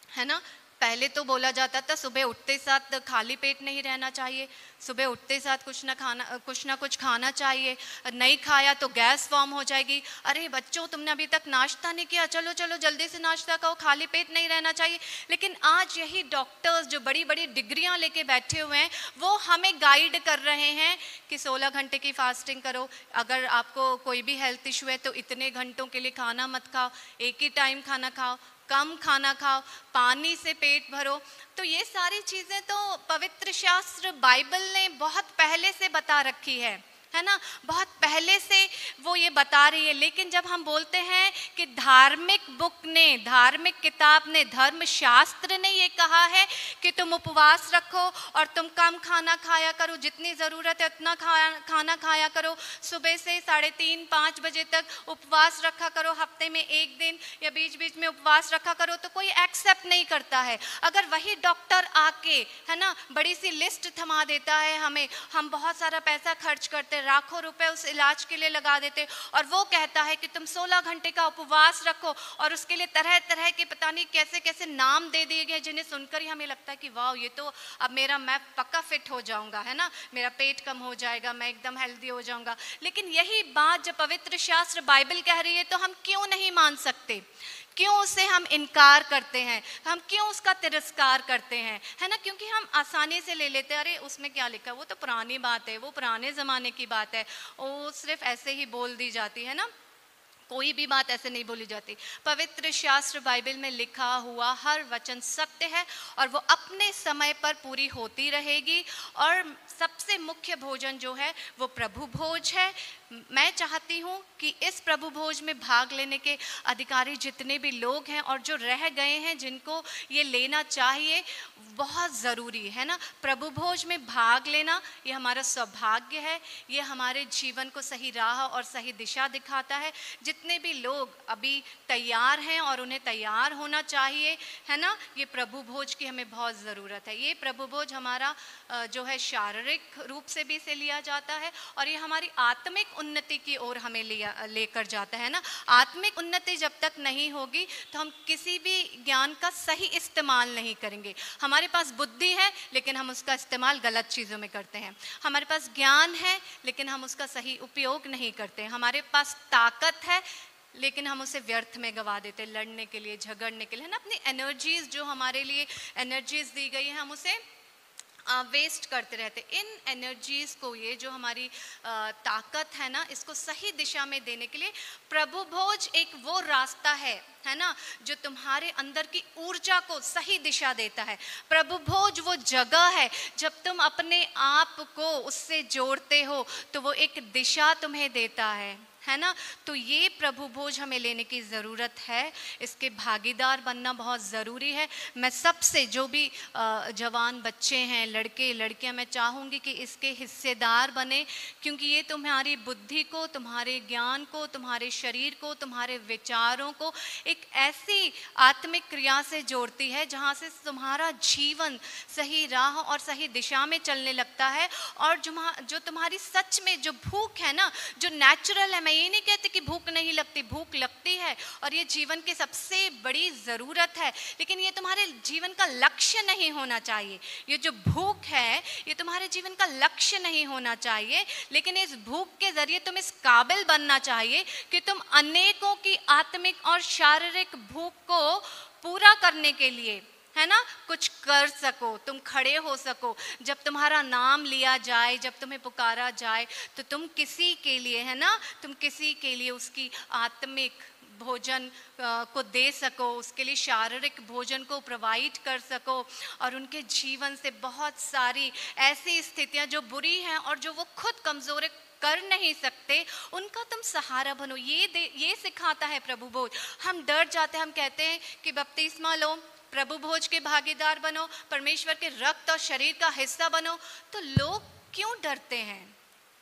है ना। पहले तो बोला जाता था सुबह उठते साथ खाली पेट नहीं रहना चाहिए, सुबह उठते साथ कुछ ना कुछ खाना चाहिए, नहीं खाया तो गैस फॉर्म हो जाएगी। अरे बच्चों, तुमने अभी तक नाश्ता नहीं किया, चलो चलो जल्दी से नाश्ता करो, खाली पेट नहीं रहना चाहिए। लेकिन आज यही डॉक्टर्स जो बड़ी बड़ी डिग्रियां लेके बैठे हुए हैं, वो हमें गाइड कर रहे हैं कि 16 घंटे की फास्टिंग करो। अगर आपको कोई भी हेल्थ इशू है तो इतने घंटों के लिए खाना मत खाओ, एक ही टाइम खाना खाओ, कम खाना खाओ, पानी से पेट भरो। तो ये सारी चीज़ें तो पवित्र शास्त्र बाइबल ने बहुत पहले से बता रखी है ना, बहुत पहले से वो ये बता रही है। लेकिन जब हम बोलते हैं कि धार्मिक बुक ने, धार्मिक किताब ने, धर्म शास्त्र ने ये कहा है कि तुम उपवास रखो और तुम कम खाना खाया करो, जितनी ज़रूरत है उतना खाना खाया करो, सुबह से 3:30-5 बजे तक उपवास रखा करो, हफ्ते में 1 दिन या बीच बीच में उपवास रखा करो, तो कोई एक्सेप्ट नहीं करता है। अगर वही डॉक्टर आके, है ना, बड़ी सी लिस्ट थमा देता है हमें, हम बहुत सारा पैसा खर्च करते, लाखों रुपए उस इलाज के लिए लगा देते, और वो कहता है कि तुम 16 घंटे का उपवास रखो, और उसके लिए तरह तरह के पता नहीं कैसे कैसे नाम दे दिए गए, जिन्हें सुनकर ही हमें लगता है कि वाह, ये तो अब मैं पक्का फिट हो जाऊंगा, है ना, मेरा पेट कम हो जाएगा, मैं एकदम हेल्दी हो जाऊंगा। लेकिन यही बात जब पवित्र शास्त्र बाइबल कह रही है, तो हम क्यों नहीं मान सकते? क्यों उसे हम इनकार करते हैं? हम क्यों उसका तिरस्कार करते हैं? है ना, क्योंकि हम आसानी से ले लेते हैं, अरे उसमें क्या लिखा है, वो तो पुरानी बात है, वो पुराने ज़माने की बात है, वो सिर्फ ऐसे ही बोल दी जाती है ना। कोई भी बात ऐसे नहीं बोली जाती। पवित्र शास्त्र बाइबल में लिखा हुआ हर वचन सत्य है, और वो अपने समय पर पूरी होती रहेगी। और सबसे मुख्य भोजन जो है वो प्रभु भोज है। मैं चाहती हूँ कि इस प्रभु भोज में भाग लेने के अधिकारी जितने भी लोग हैं और जो रह गए हैं, जिनको ये लेना चाहिए, बहुत ज़रूरी है ना। प्रभु भोज में भाग लेना ये हमारा सौभाग्य है, ये हमारे जीवन को सही राह और सही दिशा दिखाता है। जितने भी लोग अभी तैयार हैं और उन्हें तैयार होना चाहिए, है ना, ये प्रभु भोज की हमें बहुत ज़रूरत है। ये प्रभु भोज हमारा जो है शारीरिक रूप से भी इसे लिया जाता है, और ये हमारी आत्मिक उन्नति की ओर हमें लेकर जाता है ना। आत्मिक उन्नति जब तक नहीं होगी तो हम किसी भी ज्ञान का सही इस्तेमाल नहीं करेंगे। हमारे पास बुद्धि है लेकिन हम उसका इस्तेमाल गलत चीज़ों में करते हैं। हमारे पास ज्ञान है लेकिन हम उसका सही उपयोग नहीं करते। हमारे पास ताकत है लेकिन हम उसे व्यर्थ में गवा देते, लड़ने के लिए, झगड़ने के लिए, है ना। अपनी एनर्जीज, जो हमारे लिए एनर्जीज दी गई है, हम उसे वेस्ट करते रहते। इन एनर्जीज को, ये जो हमारी ताकत है ना, इसको सही दिशा में देने के लिए प्रभु भोज एक वो रास्ता है ना, जो तुम्हारे अंदर की ऊर्जा को सही दिशा देता है। प्रभु भोज वो जगह है जब तुम अपने आप को उससे जोड़ते हो तो वो एक दिशा तुम्हें देता है ना। तो ये प्रभु भोज हमें लेने की ज़रूरत है, इसके भागीदार बनना बहुत ज़रूरी है। मैं सबसे, जो भी जवान बच्चे हैं, लड़के लड़कियां, मैं चाहूँगी कि इसके हिस्सेदार बने, क्योंकि ये तुम्हारी बुद्धि को, तुम्हारे ज्ञान को, तुम्हारे शरीर को, तुम्हारे विचारों को एक ऐसी आत्मिक क्रिया से जोड़ती है जहाँ से तुम्हारा जीवन सही राह और सही दिशा में चलने लगता है। और जो तुम्हारी सच में जो भूख है ना, जो नेचुरल है, मैं ये नहीं कहती कि भूख नहीं लगती, भूख लगती है और ये जीवन की सबसे बड़ी ज़रूरत है, लेकिन ये तुम्हारे जीवन का लक्ष्य नहीं होना चाहिए। ये जो भूख है ये तुम्हारे जीवन का लक्ष्य नहीं होना चाहिए, लेकिन इस भूख के ज़रिए तुम इस काबिल बनना चाहिए कि तुम अनेकों की आत्मिक और शारीरिक भूख को पूरा करने के लिए, है ना, कुछ कर सको, तुम खड़े हो सको। जब तुम्हारा नाम लिया जाए, जब तुम्हें पुकारा जाए, तो तुम किसी के लिए, है ना, तुम किसी के लिए उसकी आत्मिक भोजन को दे सको, उसके लिए शारीरिक भोजन को प्रोवाइड कर सको, और उनके जीवन से बहुत सारी ऐसी स्थितियां जो बुरी हैं और जो वो खुद कमज़ोर कर नहीं सकते, उनका तुम सहारा बनो। ये सिखाता है प्रभु भोज। हम डर जाते हैं, हम कहते हैं कि बपतिस्मा लो, प्रभु भोज के भागीदार बनो, परमेश्वर के रक्त और शरीर का हिस्सा बनो। तो लोग क्यों डरते हैं?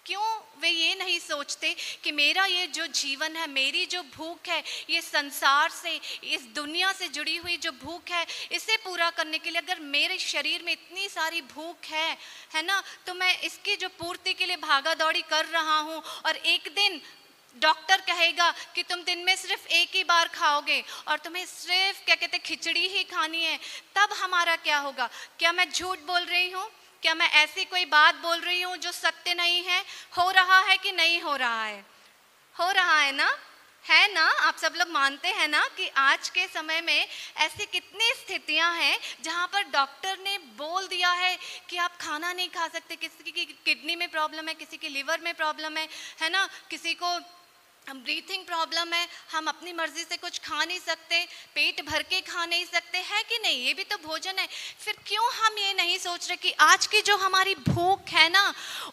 क्यों वे ये नहीं सोचते कि मेरा ये जो जीवन है, मेरी जो भूख है, ये संसार से, इस दुनिया से जुड़ी हुई जो भूख है, इसे पूरा करने के लिए अगर मेरे शरीर में इतनी सारी भूख है ना, तो मैं इसकी जो पूर्ति के लिए भागा दौड़ी कर रहा हूँ, और एक दिन डॉक्टर कहेगा कि तुम दिन में सिर्फ एक ही बार खाओगे और तुम्हें सिर्फ क्या कहते खिचड़ी ही खानी है, तब हमारा क्या होगा? क्या मैं झूठ बोल रही हूँ? क्या मैं ऐसी कोई बात बोल रही हूँ जो सत्य नहीं है? हो रहा है कि नहीं हो रहा है? हो रहा है ना? है ना? आप सब लोग मानते हैं ना कि आज के समय में ऐसी कितनी स्थितियां हैं जहां पर डॉक्टर ने बोल दिया है कि आप खाना नहीं खा सकते, किसी की किडनी में प्रॉब्लम है, किसी की लिवर में प्रॉब्लम है ना, किसी को ब्रीथिंग प्रॉब्लम है, हम अपनी मर्जी से कुछ खा नहीं सकते, पेट भर के खा नहीं सकते, है कि नहीं? ये भी तो भोजन है। फिर क्यों हम ये नहीं सोच रहे कि आज की जो हमारी भूख है ना,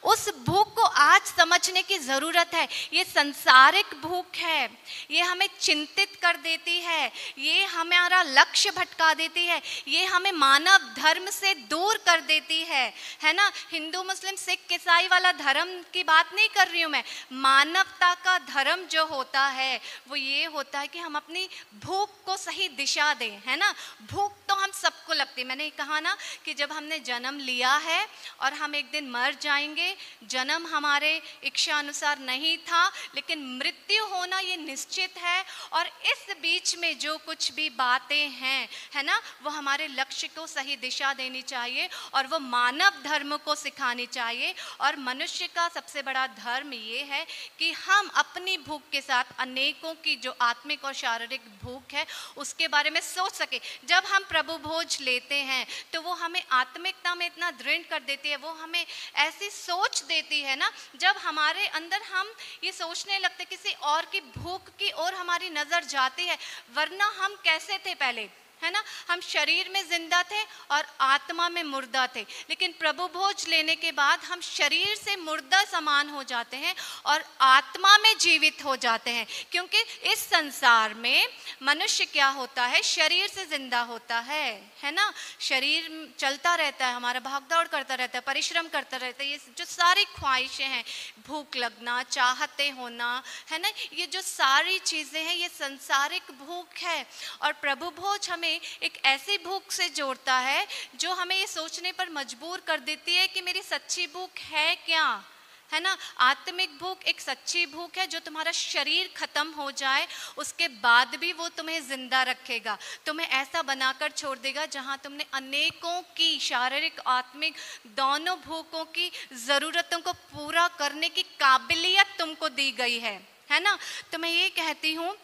उस भूख को आज समझने की ज़रूरत है। ये संसारिक भूख है, ये हमें चिंतित कर देती है, ये हमारा लक्ष्य भटका देती है, ये हमें मानव धर्म से दूर कर देती है ना। हिंदू मुस्लिम सिख ईसाई वाला धर्म की बात नहीं कर रही हूँ मैं। मानवता का धर्म जो होता है वो ये होता है कि हम अपनी भूख को सही दिशा दें, है ना। भूख तो हम सबको लगती है। मैंने कहा ना कि जब हमने जन्म लिया है और हम एक दिन मर जाएंगे, जन्म हमारे इच्छा अनुसार नहीं था, लेकिन मृत्यु होना ये निश्चित है। और इस बीच में जो कुछ भी बातें हैं, है ना, वो हमारे लक्ष्य को सही दिशा देनी चाहिए और वो मानव धर्म को सिखानी चाहिए। और मनुष्य का सबसे बड़ा धर्म ये है कि हम अपनी भूख के साथ अनेकों की जो आत्मिक और शारीरिक भूख है उसके बारे में सोच सके। जब हम प्रभु भोज लेते हैं तो वो हमें आत्मिकता में इतना दृढ़ कर देती है, वो हमें ऐसी सोच देती है ना, जब हमारे अंदर हम ये सोचने लगते किसी और की भूख की ओर हमारी नज़र जाती है। वरना हम कैसे थे पहले, है ना, हम शरीर में जिंदा थे और आत्मा में मुर्दा थे, लेकिन प्रभु भोज लेने के बाद हम शरीर से मुर्दा समान हो जाते हैं और आत्मा में जीवित हो जाते हैं। क्योंकि इस संसार में मनुष्य क्या होता है, शरीर से जिंदा होता है ना। शरीर चलता रहता है, हमारा भागदौड़ करता रहता है, परिश्रम करता रहता है। ये जो सारी ख्वाहिशें हैं, भूख लगना, चाहते होना, है ना, ये जो सारी चीज़ें हैं ये संसारिक भूख है। और प्रभु भोज हमें एक ऐसी भूख से जोड़ता है जो हमें ये सोचने पर मजबूर कर देती है कि मेरी सच्ची भूख है क्या, है ना। आत्मिक भूख एक सच्ची भूख है जो तुम्हारा शरीर खत्म हो जाए उसके बाद भी वो तुम्हें जिंदा रखेगा, तुम्हें ऐसा बनाकर छोड़ देगा जहां तुमने अनेकों की शारीरिक आत्मिक दोनों भूखों की ज़रूरतों को पूरा करने की काबिलियत तुमको दी गई है ना। तो मैं ये कहती हूँ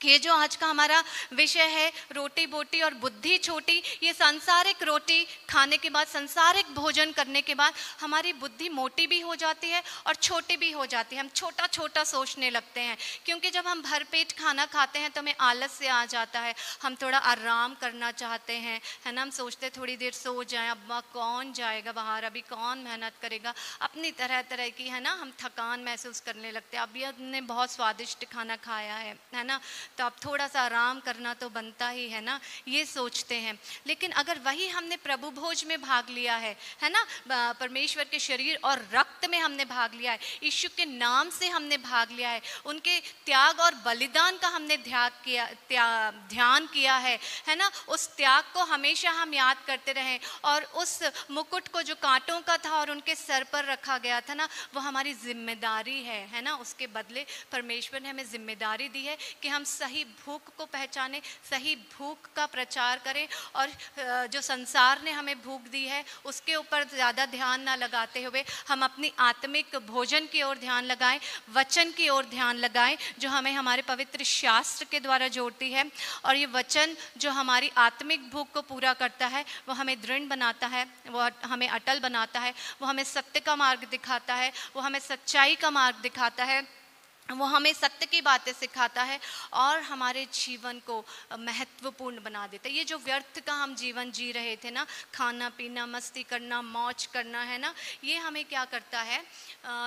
कि ये जो आज का हमारा विषय है रोटी बोटी और बुद्धि छोटी, ये सांसारिक रोटी खाने के बाद, सांसारिक भोजन करने के बाद हमारी बुद्धि मोटी भी हो जाती है और छोटी भी हो जाती है। हम छोटा छोटा सोचने लगते हैं, क्योंकि जब हम भरपेट खाना खाते हैं तो हमें आलस से आ जाता है, हम थोड़ा आराम करना चाहते हैं, है ना। हम सोचते हैं थोड़ी देर सो जाएं, अब कौन जाएगा बाहर, अभी कौन मेहनत करेगा, अपनी तरह तरह की, है ना, हम थकान महसूस करने लगते हैं। अभी हमने बहुत स्वादिष्ट खाना खाया है ना, तो अब थोड़ा सा आराम करना तो बनता ही है ना, ये सोचते हैं। लेकिन अगर वही हमने प्रभु भोज में भाग लिया है ना, परमेश्वर के शरीर और रक्त में हमने भाग लिया है, यीशु के नाम से हमने भाग लिया है, उनके त्याग और बलिदान का हमने ध्यान किया है ना, उस त्याग को हमेशा हम याद करते रहें। और उस मुकुट को जो कांटों का था और उनके सर पर रखा गया था ना, वो हमारी जिम्मेदारी है ना। उसके बदले परमेश्वर ने हमें जिम्मेदारी दी है कि हम सही भूख को पहचानें, सही भूख का प्रचार करें, और जो संसार ने हमें भूख दी है उसके ऊपर ज़्यादा ध्यान ना लगाते हुए हम अपनी आत्मिक भोजन की ओर ध्यान लगाएं, वचन की ओर ध्यान लगाएं, जो हमें हमारे पवित्र शास्त्र के द्वारा जोड़ती है। और ये वचन जो हमारी आत्मिक भूख को पूरा करता है, वो हमें दृढ़ बनाता है, वो हमें अटल बनाता है, वो हमें सत्य का मार्ग दिखाता है, वो हमें सच्चाई का मार्ग दिखाता है, वो हमें सत्य की बातें सिखाता है और हमारे जीवन को महत्वपूर्ण बना देता है। ये जो व्यर्थ का हम जीवन जी रहे थे ना, खाना पीना, मस्ती करना, मौज करना, है ना, ये हमें क्या करता है,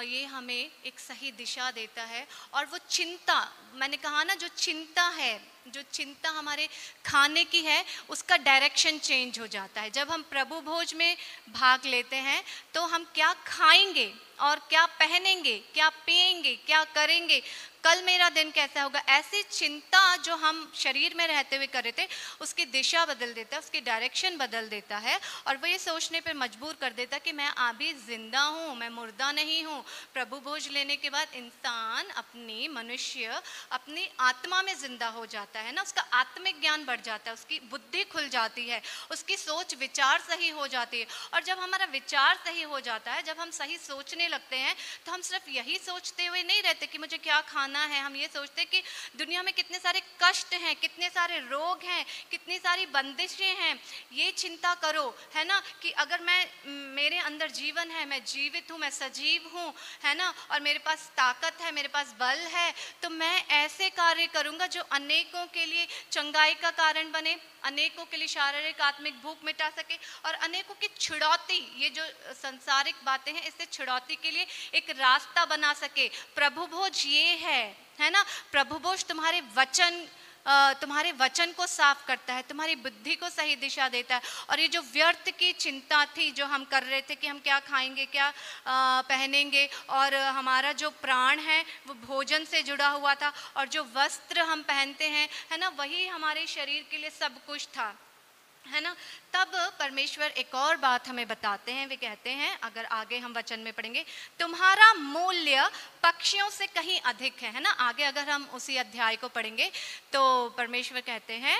ये हमें एक सही दिशा देता है। और वो चिंता, मैंने कहा ना, जो चिंता है, जो चिंता हमारे खाने की है, उसका डायरेक्शन चेंज हो जाता है। जब हम प्रभु भोज में भाग लेते हैं तो हम क्या खाएंगे और क्या पहनेंगे, क्या पिएंगे, क्या करेंगे, कल मेरा दिन कैसा होगा, ऐसी चिंता जो हम शरीर में रहते हुए कर रहे थे, उसकी दिशा बदल देता है, उसकी डायरेक्शन बदल देता है। और वो ये सोचने पर मजबूर कर देता है कि मैं अभी जिंदा हूँ, मैं मुर्दा नहीं हूँ। प्रभु भोज लेने के बाद इंसान, अपनी मनुष्य अपनी आत्मा में जिंदा हो जाता है ना, उसका आत्मिक ज्ञान बढ़ जाता है, उसकी बुद्धि खुल जाती है, उसकी सोच विचार सही हो जाती है। और जब हमारा विचार सही हो जाता है, जब हम सही सोचने लगते हैं, तो हम सिर्फ यही सोचते हुए नहीं रहते कि मुझे क्या खाना है, हम ये सोचते हैं कि दुनिया में कितने सारे कष्ट हैं, कितने सारे रोग हैं, कितनी सारी बंदिशें हैं। ये चिंता करो, है ना, कि अगर मेरे अंदर जीवन है, मैं जीवित हूँ, मैं सजीव हूँ, है ना, और मेरे पास ताकत है, मेरे पास बल है, तो मैं ऐसे कार्य करूँगा जो अनेकों के लिए चंगाई का कारण बने, अनेकों के लिए शारीरिक आत्मिक भूख मिटा सके, और अनेकों की छुड़ौती, ये जो संसारिक बातें हैं, इससे छुड़ौती के लिए एक रास्ता बना सके। प्रभु भोज ये है ना, प्रभु भोज तुम्हारे वचन को साफ करता है, तुम्हारी बुद्धि को सही दिशा देता है। और ये जो व्यर्थ की चिंता थी जो हम कर रहे थे कि हम क्या खाएंगे, क्या पहनेंगे, और हमारा जो प्राण है वो भोजन से जुड़ा हुआ था, और जो वस्त्र हम पहनते हैं, है ना, वही हमारे शरीर के लिए सब कुछ था, है ना। तब परमेश्वर एक और बात हमें बताते हैं, वे कहते हैं, अगर आगे हम वचन में पढ़ेंगे, तुम्हारा मूल्य पक्षियों से कहीं अधिक है ना। आगे अगर हम उसी अध्याय को पढ़ेंगे तो परमेश्वर कहते हैं,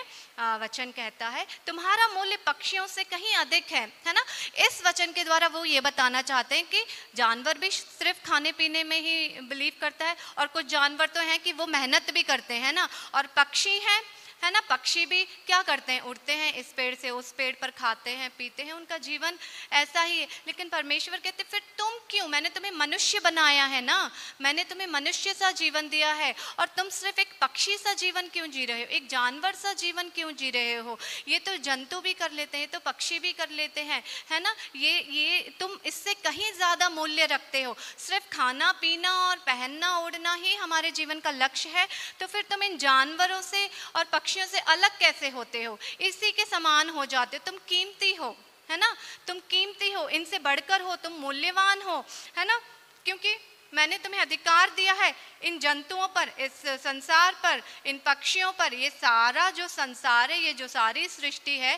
वचन कहता है, तुम्हारा मूल्य पक्षियों से कहीं अधिक है ना। इस वचन के द्वारा वो ये बताना चाहते हैं कि जानवर भी सिर्फ खाने पीने में ही बिलीव करता है, और कुछ जानवर तो हैं कि वो मेहनत भी करते हैं ना, और पक्षी हैं, है ना, पक्षी भी क्या करते हैं, उड़ते हैं, इस पेड़ से उस पेड़ पर, खाते हैं, पीते हैं, उनका जीवन ऐसा ही है। लेकिन परमेश्वर कहते, फिर तुम क्यों, मैंने तुम्हें मनुष्य बनाया है ना, मैंने तुम्हें मनुष्य सा जीवन दिया है, और तुम सिर्फ एक पक्षी सा जीवन क्यों जी रहे हो, एक जानवर सा जीवन क्यों जी रहे हो। ये तो जंतु भी कर लेते हैं, तो पक्षी भी कर लेते हैं, है ना। ये तुम इससे कहीं ज़्यादा मूल्य रखते हो। सिर्फ खाना पीना और पहनना ओढ़ना ही हमारे जीवन का लक्ष्य है, तो फिर तुम इन जानवरों से और पक्षियों से अलग कैसे होते हो, इसी के समान हो जाते हो। तुम कीमती हो, है ना, तुम कीमती हो, इनसे बढ़कर हो, तुम मूल्यवान हो, है ना, क्योंकि मैंने तुम्हें अधिकार दिया है इन जंतुओं पर, इस संसार पर, इन पक्षियों पर। ये सारा जो संसार है, ये जो सारी सृष्टि है,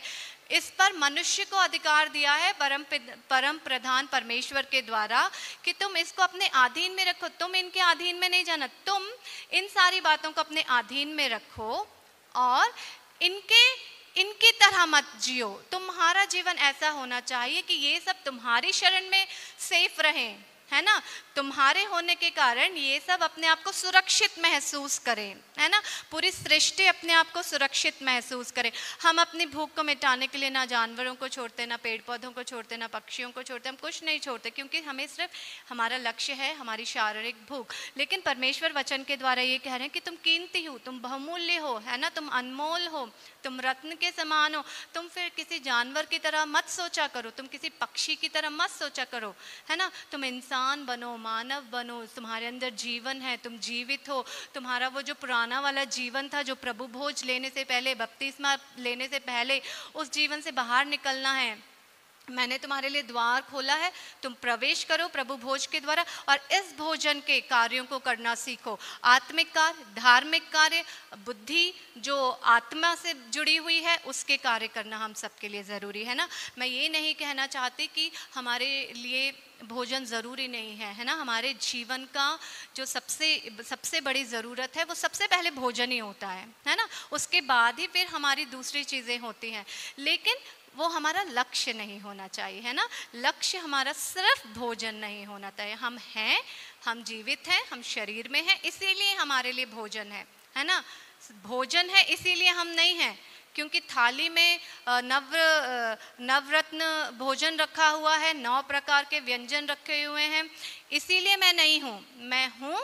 इस पर मनुष्य को अधिकार दिया है परम प्रधान परमेश्वर के द्वारा, कि तुम इसको अपने अधीन में रखो। तुम इनके अधीन में नहीं जाना, तुम इन सारी बातों को अपने अधीन में रखो, और इनकी तरह मत जियो। तुम्हारा जीवन ऐसा होना चाहिए कि ये सब तुम्हारी शरण में सेफ रहें, है ना, तुम्हारे होने के कारण ये सब अपने आप को सुरक्षित महसूस करें, है ना, पूरी सृष्टि अपने आप को सुरक्षित महसूस करे। हम अपनी भूख को मिटाने के लिए ना जानवरों को छोड़ते, ना पेड़ पौधों को छोड़ते, ना पक्षियों को छोड़ते, हम कुछ नहीं छोड़ते, क्योंकि हमें सिर्फ हमारा लक्ष्य है हमारी शारीरिक भूख। लेकिन परमेश्वर वचन के द्वारा ये कह रहे हैं कि तुम कीमती हो, तुम बहुमूल्य हो, है ना, तुम अनमोल हो, तुम रत्न के समान हो। तुम फिर किसी जानवर की तरह मत सोचा करो, तुम किसी पक्षी की तरह मत सोचा करो, है ना, तुम इंसान बनो, मानव बनो, तुम्हारे अंदर जीवन है, तुम जीवित हो, तुम्हारा वो जो पुराना वाला जीवन था जो प्रभु भोज लेने से पहले, बपतिस्मा लेने से पहले, उस जीवन से बाहर निकलना है। मैंने तुम्हारे लिए द्वार खोला है, तुम प्रवेश करो प्रभु भोज के द्वारा और इस भोजन के कार्यों को करना सीखो। आत्मिक कार्य, धार्मिक कार्य, बुद्धि जो आत्मा से जुड़ी हुई है उसके कार्य करना हम सबके लिए ज़रूरी है ना। मैं ये नहीं कहना चाहती कि हमारे लिए भोजन ज़रूरी नहीं है ना। हमारे जीवन का जो सबसे बड़ी ज़रूरत है वो सबसे पहले भोजन ही होता है ना। उसके बाद ही फिर हमारी दूसरी चीज़ें होती हैं, लेकिन वो हमारा लक्ष्य नहीं होना चाहिए, है ना। लक्ष्य हमारा सिर्फ भोजन नहीं होना चाहिए। हम हैं, हम जीवित हैं, हम शरीर में हैं, इसीलिए हमारे लिए भोजन है ना। भोजन है इसीलिए हम नहीं हैं, क्योंकि थाली में नवरत्न भोजन रखा हुआ है, 9 प्रकार के व्यंजन रखे हुए हैं, इसीलिए मैं नहीं हूँ। मैं हूँ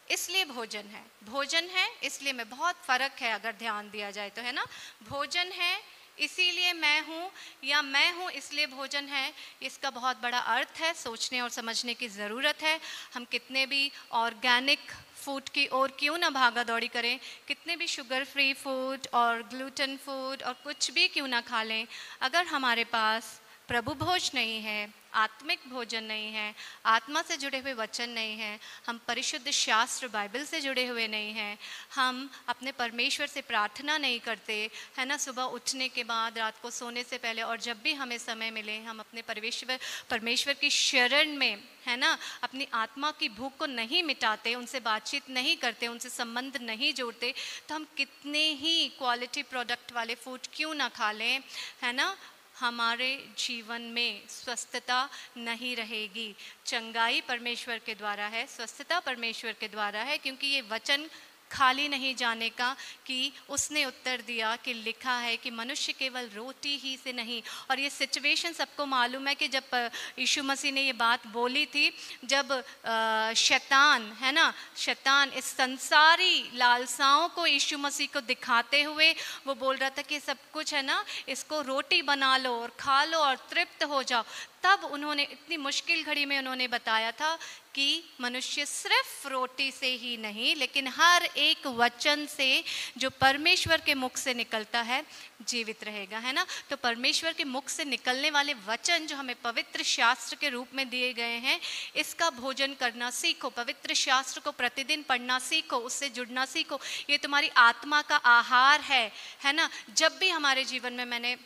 इसलिए भोजन है, भोजन है इसलिए मैं। बहुत फ़र्क है अगर ध्यान दिया जाए तो, है ना। भोजन है इसीलिए मैं हूँ या मैं हूँ इसलिए भोजन है, इसका बहुत बड़ा अर्थ है, सोचने और समझने की ज़रूरत है। हम कितने भी ऑर्गेनिक फूड की ओर क्यों ना भागा दौड़ी करें, कितने भी शुगर फ्री फूड और ग्लूटेन फूड और कुछ भी क्यों ना खा लें, अगर हमारे पास प्रभु भोज नहीं है, आत्मिक भोजन नहीं है, आत्मा से जुड़े हुए वचन नहीं हैं, हम परिशुद्ध शास्त्र बाइबल से जुड़े हुए नहीं हैं, हम अपने परमेश्वर से प्रार्थना नहीं करते, है ना। सुबह उठने के बाद, रात को सोने से पहले और जब भी हमें समय मिले, हम अपने परमेश्वर की शरण में, है ना, अपनी आत्मा की भूख को नहीं मिटाते, उनसे बातचीत नहीं करते, उनसे संबंध नहीं जोड़ते, तो हम कितने ही क्वालिटी प्रोडक्ट वाले फूड क्यों ना खा लें, है ना, हमारे जीवन में स्वस्थता नहीं रहेगी। चंगाई परमेश्वर के द्वारा है, स्वस्थता परमेश्वर के द्वारा है, क्योंकि ये वचन खाली नहीं जाने का कि उसने उत्तर दिया कि लिखा है कि मनुष्य केवल रोटी ही से नहीं। और ये सिचुएशन सबको मालूम है कि जब यीशु मसीह ने ये बात बोली थी, जब शैतान, है ना, शैतान इस संसारी लालसाओं को यीशु मसीह को दिखाते हुए वो बोल रहा था कि सब कुछ है ना, इसको रोटी बना लो और खा लो और तृप्त हो जाओ। तब उन्होंने इतनी मुश्किल घड़ी में उन्होंने बताया था कि मनुष्य सिर्फ रोटी से ही नहीं, लेकिन हर एक वचन से जो परमेश्वर के मुख से निकलता है जीवित रहेगा, है ना। तो परमेश्वर के मुख से निकलने वाले वचन जो हमें पवित्र शास्त्र के रूप में दिए गए हैं, इसका भोजन करना सीखो। पवित्र शास्त्र को प्रतिदिन पढ़ना सीखो, उससे जुड़ना सीखो। ये तुम्हारी आत्मा का आहार है ना। जब भी हमारे जीवन में, मैंने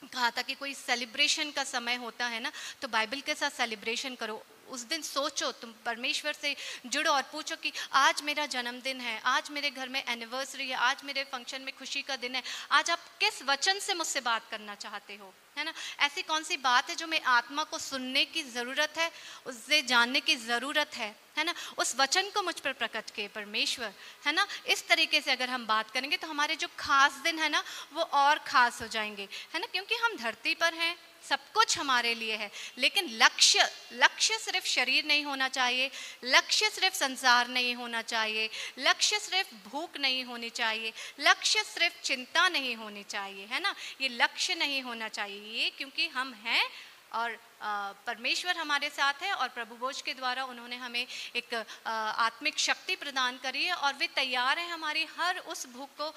कहा था कि कोई सेलिब्रेशन का समय होता है ना, तो बाइबल के साथ सेलिब्रेशन करो। उस दिन सोचो, तुम परमेश्वर से जुड़ो और पूछो कि आज मेरा जन्मदिन है, आज मेरे घर में एनिवर्सरी है, आज मेरे फंक्शन में खुशी का दिन है, आज आप किस वचन से मुझसे बात करना चाहते हो, है ना। ऐसी कौन सी बात है जो मेरी आत्मा को सुनने की ज़रूरत है, उससे जानने की ज़रूरत है ना। उस वचन को मुझ पर प्रकट किए परमेश्वर, है ना। इस तरीके से अगर हम बात करेंगे तो हमारे जो खास दिन है ना वो और ख़ास हो जाएंगे, है ना। क्योंकि हम धरती पर हैं, सब कुछ हमारे लिए है, लेकिन लक्ष्य सिर्फ शरीर नहीं होना चाहिए, लक्ष्य सिर्फ संसार नहीं होना चाहिए, लक्ष्य सिर्फ भूख नहीं होनी चाहिए, लक्ष्य सिर्फ चिंता नहीं होनी चाहिए, है ना। ये लक्ष्य नहीं होना चाहिए, क्योंकि हम हैं और परमेश्वर हमारे साथ है और प्रभु भोज के द्वारा उन्होंने हमें एक आत्मिक शक्ति प्रदान करी है और वे तैयार हैं हमारी हर उस भूख को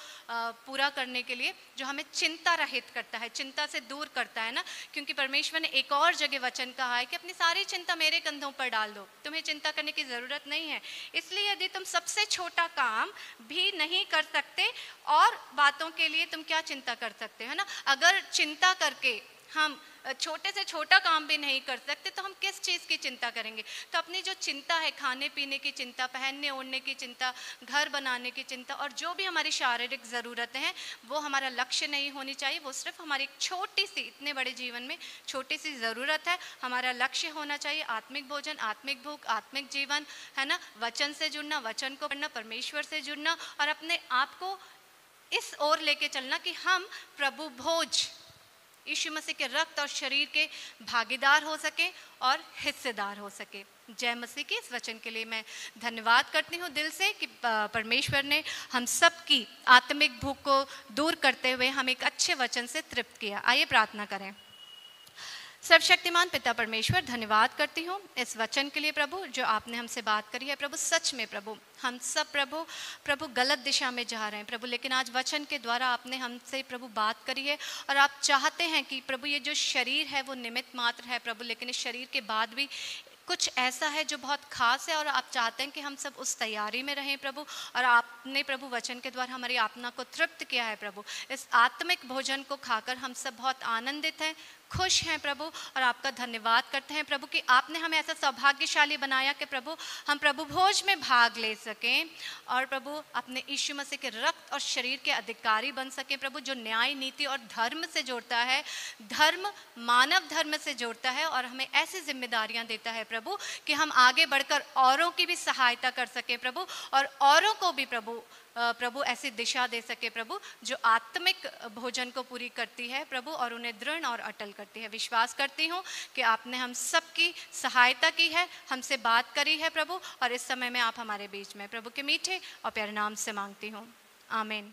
पूरा करने के लिए जो हमें चिंता रहित करता है, चिंता से दूर करता है ना। क्योंकि परमेश्वर ने एक और जगह वचन कहा है कि अपनी सारी चिंता मेरे कंधों पर डाल दो, तुम्हें चिंता करने की ज़रूरत नहीं है। इसलिए यदि तुम सबसे छोटा काम भी नहीं कर सकते और बातों के लिए तुम क्या चिंता कर सकते हो ना। अगर चिंता करके हम छोटे से छोटा काम भी नहीं कर सकते तो हम किस चीज़ की चिंता करेंगे। तो अपनी जो चिंता है, खाने पीने की चिंता, पहनने ओढ़ने की चिंता, घर बनाने की चिंता और जो भी हमारी शारीरिक ज़रूरतें हैं वो हमारा लक्ष्य नहीं होनी चाहिए। वो सिर्फ हमारी एक छोटी सी, इतने बड़े जीवन में छोटी सी ज़रूरत है। हमारा लक्ष्य होना चाहिए आत्मिक भोजन, आत्मिक भूख, आत्मिक जीवन, है ना। वचन से जुड़ना, वचन को पढ़ना, परमेश्वर से जुड़ना और अपने आप को इस ओर लेके चलना कि हम प्रभु भोज यीशु मसीह के रक्त और शरीर के भागीदार हो सके और हिस्सेदार हो सके। जय मसीह की। इस वचन के लिए मैं धन्यवाद करती हूँ दिल से कि परमेश्वर ने हम सब की आत्मिक भूख को दूर करते हुए हम एक अच्छे वचन से तृप्त किया। आइए प्रार्थना करें। सर्वशक्तिमान पिता परमेश्वर, धन्यवाद करती हूँ इस वचन के लिए प्रभु, जो आपने हमसे बात करी है प्रभु। सच में प्रभु, हम सब प्रभु गलत दिशा में जा रहे हैं प्रभु, लेकिन आज वचन के द्वारा आपने हमसे प्रभु बात करी है। और आप चाहते हैं कि प्रभु ये जो शरीर है वो निमित्त मात्र है प्रभु, लेकिन इस शरीर के बाद भी कुछ ऐसा है जो बहुत खास है, और आप चाहते हैं कि हम सब उस तैयारी में रहें प्रभु। और आपने प्रभु वचन के द्वारा हमारी आत्मा को तृप्त किया है प्रभु। इस आत्मिक भोजन को खाकर हम सब बहुत आनंदित हैं, खुश हैं प्रभु, और आपका धन्यवाद करते हैं प्रभु कि आपने हमें ऐसा सौभाग्यशाली बनाया कि प्रभु हम प्रभु भोज में भाग ले सकें, और प्रभु अपने यीशु मसीह के रक्त और शरीर के अधिकारी बन सकें प्रभु, जो न्याय, नीति और धर्म से जोड़ता है, धर्म मानव धर्म से जोड़ता है, और हमें ऐसी जिम्मेदारियां देता है प्रभु कि हम आगे बढ़कर औरों की भी सहायता कर सकें प्रभु, और औरों को भी प्रभु ऐसी दिशा दे सके प्रभु, जो आत्मिक भोजन को पूरी करती है प्रभु, और उन्हें दृढ़ और अटल करती है। विश्वास करती हूँ कि आपने हम सबकी सहायता की है, हमसे बात करी है प्रभु, और इस समय में आप हमारे बीच में प्रभु के मीठे और प्यारे नाम से मांगती हूँ, आमीन।